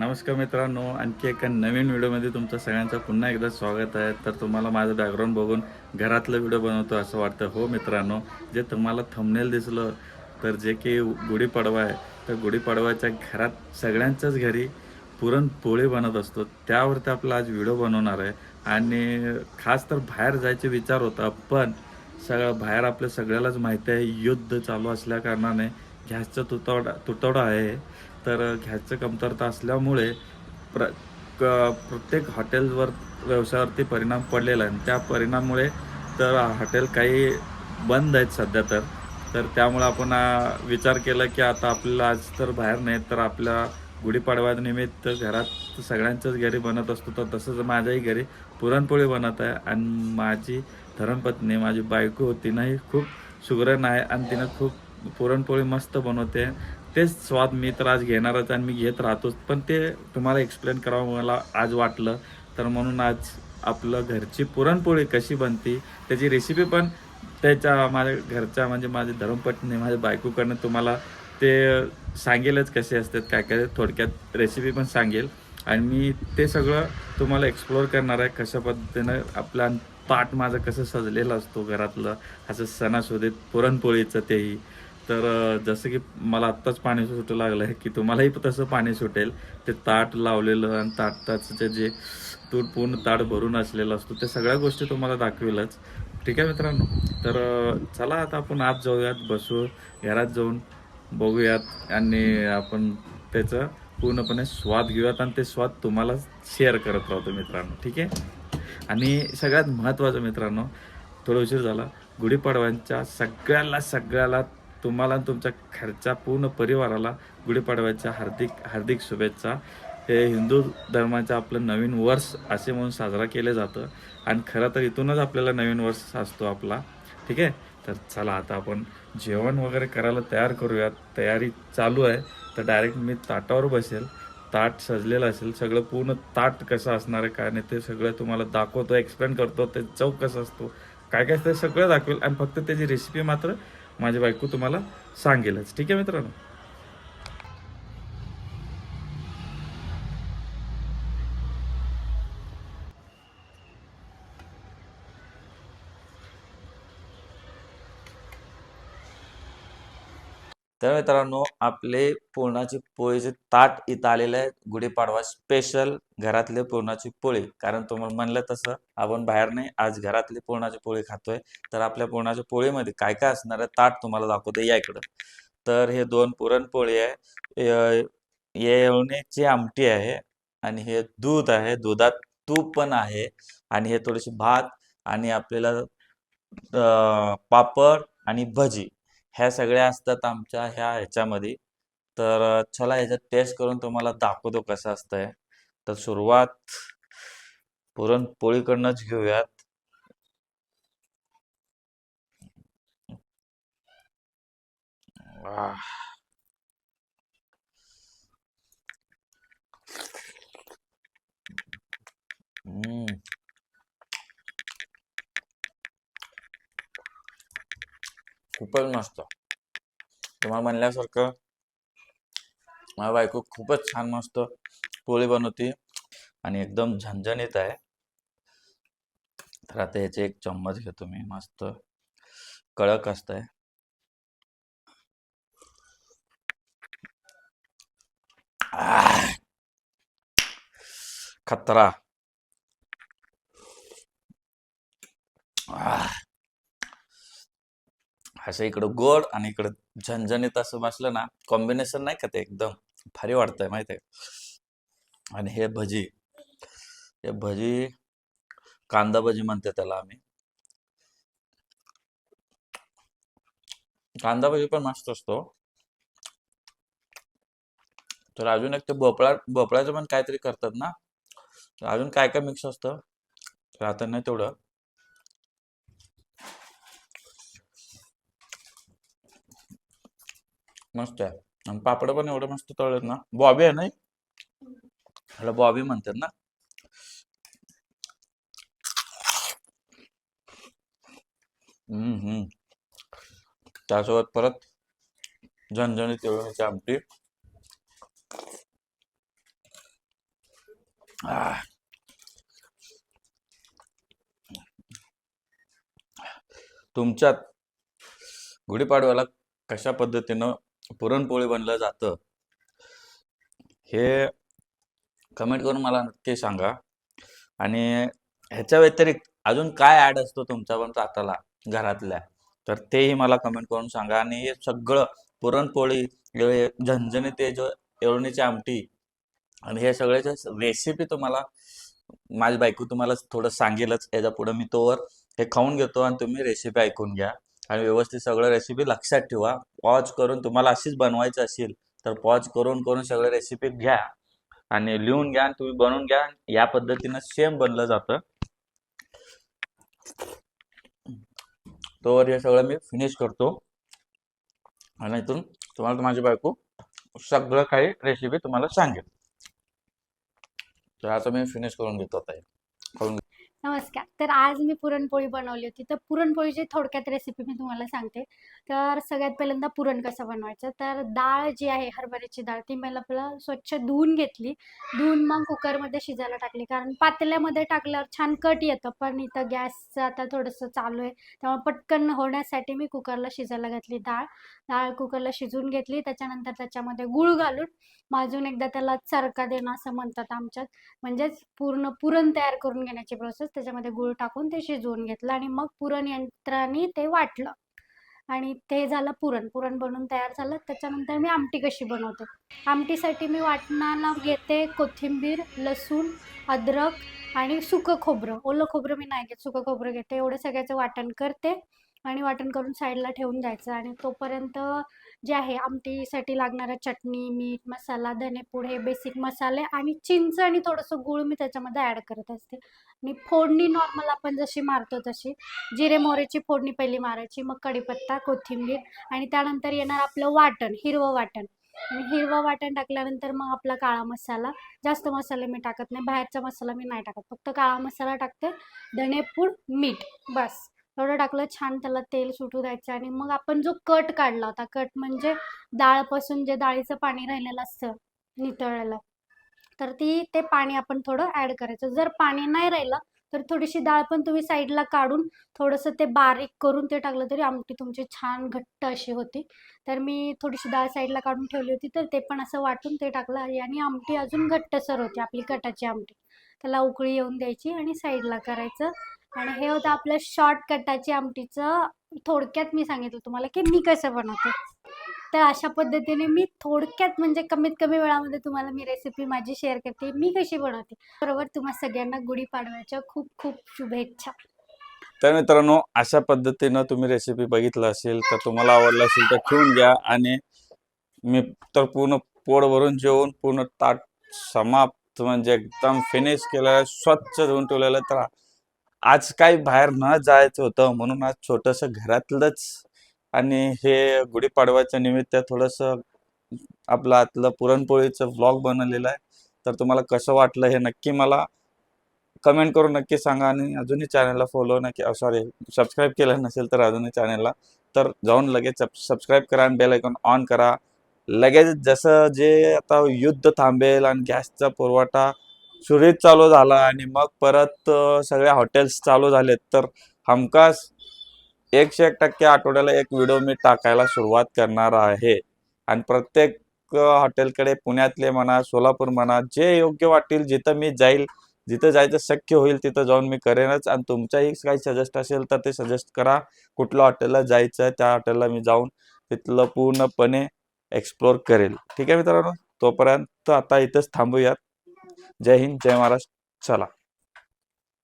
नमस्कार मित्रांनो, आणखी एका नवीन व्हिडिओमध्ये तुमचं सगळ्यांचं पुन्हा एकदा स्वागत आहे. तर तुम्हाला माझं बॅकग्राऊंड बघून घरातलं व्हिडिओ बनवतो असं वाटतं. हो मित्रांनो, जे तुम्हाला थंबनेल दिसलं, तर जे की गुढीपाडवा आहे, तर गुढीपाडवाच्या घरात सगळ्यांच्याच घरी पुरणपोळी बनत असतो. त्यावरती आपला आज व्हिडिओ बनवणार आहे आणि खास तर बाहेर जायचे विचार होता, पण सगळं बाहेर आपल्या सगळ्यालाच माहिती आहे, युद्ध चालू असल्याकारणाने गॅसचा तुटवडा आहे. तर गॅसची कमतरता असल्यामुळे प्र प्रत्येक हॉटेलवर व्यवसायावरती परिणाम पडलेला आहे आणि त्या परिणामामुळे तर हॉटेल काही बंद आहेत सध्या तर. तर त्यामुळे आपण विचार केला की आता आपल्याला आज तर बाहेर नाही तर आपल्या गुढीपाडव्यानिमित्त घरात सगळ्यांच्याच घरी बनत असतो. तर तसंच माझ्याही घरी पुरणपोळी बनत आहे आणि माझी धर्मपत्नी, माझी बायको तिनंही खूप सुगरण आहे आणि तिनं खूप पुरणपोळी मस्त बनवते. तेच स्वाद मी तर आज घेणारच आणि मी घेत राहतोच. पण ते तुम्हाला एक्सप्लेन करावं मला आज वाटलं. तर म्हणून आज आपलं घरची पुरणपोळी कशी बनते, त्याची रेसिपी पण माझ्या घरच्या म्हणजे माझी धर्मपत्नी, माझ्या बायकोकडनं तुम्हाला ते सांगेलच कसे असतात, काय-काय थोडक्यात रेसिपी पण सांगेल आणि मी ते सगळं तुम्हाला एक्सप्लोर करणार आहे. कशा पद्धतीनं आपला ताट माझं कसं सजलेलं असतो घरातलं, असं सणासुदीत पुरणपोळीचं तेही. तर जसं की मला आत्ताच पाणी सुटू लागलं आहे, की तुम्हालाही तसं पाणी सुटेल. ते ताट लावलेलं आणि ताटाचं जे पूर्ण ताट भरून असलेलं असतो, त्या सगळ्या गोष्टी तुम्हाला दाखवेलच. ठीक आहे मित्रांनो? तर चला आता आपण आत जाऊयात, बसू, घरात जाऊन बघूयात आणि आपण त्याचा पूर्णपणे स्वाद घेऊयात आणि ते स्वाद तुम्हाला शेअर करत राहतो मित्रांनो. ठीक आहे? आणि सगळ्यात महत्त्वाचं मित्रांनो, थोडा उशीर झाला. गुढीपाडव्याच्या सगळ्याला तुम्हाला आणि तुमच्या घरच्या पूर्ण परिवाराला गुढीपाडव्याच्या हार्दिक हार्दिक शुभेच्छा. हे हिंदू धर्माचं आपलं नवीन वर्ष असे म्हणून साजरा केलं जातं आणि खरं तर इथूनच आपल्याला नवीन वर्ष असतो आपला. ठीक आहे? तर चला आता आपण जेवण वगैरे करायला तयार करूयात. तयारी चालू आहे. तर डायरेक्ट मी ताटावर बसेल. ताट सजलेलं असेल. सगळं पूर्ण ताट कसं असणार आहे, काय नाही ते सगळं तुम्हाला दाखवतो, एक्सप्लेन करतो. ते चव कसं असतो, काय-काय ते सगळं दाखवेल आणि फक्त त्याची रेसिपी मात्र माझी बायको तुम्हाला सांगेलच. ठीक आहे मित्रांनो? तर मित्रांनो, आपले पुरणाची पोळीचे ताट इथं आलेले आहे. गुढीपाडवा स्पेशल घरातले पुरणाची पोळी. कारण तुम्हाला म्हणलं तसं आपण बाहेर नाही, आज घरातली पुरणाची पोळी खातोय. तर आपल्या पुरणाच्या पोळीमध्ये काय-काय असणार आहे ताट तुम्हाला दाखवतो या इकडं. तर हे 2 पुरणपोळी आहे. अ, येवण्याची आमटी आहे आणि हे दूध आहे. दुधात तूप पण आहे आणि हे थोडीशी भात आणि आपल्याला पापड आणि भजी ह्या सगळ्या असतात आमच्या ह्याच्यामध्ये. तर चला ह्याच्यात टेस्ट करून तुम्हाला दाखवतो कसं असतंय. तर सुरुवात पुरणपोळीकडूनच घेऊयात. आह! हम्म. खूपच मस्त. तुम्हाला म्हणल्यासारखं माझी बायको खूपच छान मस्त पोळी बनवते आणि एकदम झणझणीत आहे. तर आता ह्याचे एक चम्मच घेतो मी मस्त कडक असतंय. आह! खतरा. आह! असं इकडं गोड आणि इकडं झणझणीत असं बसलं ना, कॉम्बिनेशन नाही का ते एकदम भारी वाटतंय माहिती आहे. आणि हे भजी, हे भजी कांदा भजी म्हणते त्याला आम्ही. कांदा भजी पण मस्त असतो. तर अजून एक ते भोपळ्याचं पण काहीतरी करतात ना? तर अजून काय काय मिक्स असतं? तर आता नाही तेवढं. मस्त आहे. आणि पापड पण एवढं मस्त तळलेत ना. बॉबी आहे नाही? ह्याला बॉबी म्हणतात ना? हम्म. त्यासोबत परत झणझणीत एवढ्याची आमटी. आह. तुमच्यात गुढीपाडव्याला कशा पद्धतीनं पुरणपोळी बनलं जातं हे कमेंट करून मला नक्की सांगा. आणि ह्याच्या व्यतिरिक्त अजून काय ऍड असतो तुमच्या पण ताटाला घरातल्या, तर तेही मला कमेंट करून सांगा. आणि हे सगळं पुरणपोळी, हे झणझणीत ते जो एवढणीची आमटी आणि हे सगळ्याच्या रेसिपी तुम्हाला माझी बायको तुम्हाला थोडं सांगेलच याच्या पुढे. मी तोवर हे खाऊन घेतो आणि तुम्ही रेसिपी ऐकून घ्या आणि व्यवस्थित सगळं रेसिपी लक्षात ठेवा. पॉज करून तुम्हाला अशीच बनवायची असेल तर पॉज करून करून सगळं रेसिपी घ्या आणि लिहून घ्या आणि तुम्ही बनवून घ्या. या पद्धतीनं सेम बनलं जातं. तोवर हे सगळं मी फिनिश करतो आणि इथून तुम्हाला माझी बायको सगळं काही रेसिपी तुम्हाला सांगेल. तर आता मी फिनिश करून घेतो आता हे. करून नमस्कार. तर आज मी पुरणपोळी बनवली होती. तर पुरणपोळीची थोडक्यात रेसिपी मी तुम्हाला सांगते. तर सगळ्यात पहिल्यांदा पुरण कसं बनवायचं, तर डाळ जी आहे हरभऱ्याची डाळ ती मला आपलं स्वच्छ धुवून घेतली. धुवून मग कुकरमध्ये शिजायला टाकली, कारण पातेल्यामध्ये टाकल्यावर छान कट येतं. पण इथं गॅसचं आता थोडंसं चालू आहे, त्यामुळे पटकन होण्यासाठी मी कुकरला शिजायला घातली डाळ. डाळ कुकरला शिजवून घेतली. त्याच्यानंतर त्याच्यामध्ये गूळ घालून अजून एकदा त्याला चरका देणं असं म्हणतात आमच्यात. म्हणजेच पूर्ण पुरण तयार करून घेण्याची प्रोसेस. त्याच्यामध्ये गूळ टाकून ते शिजवून घेतलं आणि मग पुरण यंत्राने ते वाटलं आणि ते झालं पुरण. पुरण बनवून तयार झालं. त्याच्यानंतर मी आमटी कशी बनवते. आमटीसाठी मी वाटणाला घेते कोथिंबीर, लसूण, अद्रक आणि सुकं खोबरं. ओलं खोबरं मी नाही घेत, सुकं खोबरं घेते. एवढं सगळ्याचं वाटण करते आणि वाटण करून साईडला ठेवून द्यायचं. आणि तोपर्यंत जे आहे आमटीसाठी लागणारं चटणी, मीठ, मसाला, धनेपूड हे बेसिक मसाले आणि चिंच आणि थोडंसं गूळ मी त्याच्यामध्ये ॲड करत असते. आणि फोडणी नॉर्मल आपण जशी मारतो तशी जिरे मोहरीची फोडणी पहिली मारायची, मग कढीपत्ता, कोथिंबीर आणि त्यानंतर येणार आपलं वाटण, हिरवं वाटण. आणि हिरवं वाटण टाकल्यानंतर मग आपला काळा मसाला. जास्त मसाले मी टाकत नाही, बाहेरचा मसाला मी नाही टाकत, फक्त काळा मसाला टाकते, धनेपूड, मीठ, बस एवढं टाकलं. छान त्याला तेल सुटू द्यायचं आणि मग आपण जो कट काढला होता, कट म्हणजे डाळपासून जे डाळीचं पाणी राहिलेलं असतं नितळलेलं, तर ते पाणी आपण थोडं ॲड करायचं. जर पाणी नाही राहिलं तर थोडीशी डाळ पण तुम्ही साईडला काढून थोडंसं ते बारीक करून ते टाकलं तरी आमटी तुमची छान घट्ट अशी होती. तर मी थोडीशी डाळ साईडला काढून ठेवली होती, तर ते पण असं वाटून ते टाकलं आणि आमटी अजून घट्टसर होती आपली कटाची आमटी. त्याला उकळी येऊन द्यायची आणि साईडला करायचं. आणि हे होतं आपलं शॉर्टकटाची आमटीचं. थोडक्यात मी सांगितलं तुम्हाला की मी कसं बनवते. तर अशा पद्धतीने मी थोडक्यात म्हणजे कमीत कमी वेळामध्ये तुम्हाला मी रेसिपी माझी शेअर करते, मी कशी बनवते. बरोबर, तुम्हा सगळ्यांना गुढीपाडव्याच्या खूप खूप शुभेच्छा. तर मित्रांनो, अशा पद्धतीनं तुम्ही रेसिपी बघितलं असेल तर तुम्हाला आवडलं असेल तर ठेवून घ्या. आणि मी तर पूर्ण पोट भरून जेवून पूर्ण ताट समाप्त म्हणजे एकदम फिनिश केलं, स्वच्छ धुवून ठेवलेलं. तर आज काही बाहेर न जायचं होतं म्हणून आज छोटंसं घरातलंच आणि हे गुढीपाडव्याच्या निमित्त थोडंसं आपलं आतलं पुरणपोळीचं व्लॉग बनवलेलं आहे. तर तुम्हाला कसं वाटलं हे नक्की मला कमेंट करून नक्की सांगा. आणि अजूनही चॅनलला फॉलो नक्की सॉरी सबस्क्राईब केलं नसेल तर अजूनही चॅनलला तर जाऊन लगेच सबस्क्राईब करा आणि बेल आयकॉन ऑन करा. लगेच जसं जे आता युद्ध थांबेल आणि गॅसचा पुरवठा सुरळीत चालू झाला आणि मग परत सगळे हॉटेल्स चालू झालेत तर हमखास 101% आठवड्याला एक व्हिडिओ मी टाकायला सुरुवात करणार आहे. आणि प्रत्येक हॉटेलकडे पुण्यातले म्हणा, सोलापूर म्हणा, जे योग्य वाटेल जिथं मी जाईल, जिथं जायचं शक्य होईल तिथं जाऊन मी करेनच. आणि तुमच्याही काही सजेस्ट असेल तर ते सजेस्ट करा. कुठल्या हॉटेलला जायचं आहे त्या हॉटेलला मी जाऊन तिथलं पूर्णपणे एक्सप्लोर करेल. ठीक आहे मित्रांनो, तोपर्यंत आता इथंच थांबूयात. जय हिंद, जय महाराष्ट्र. चला.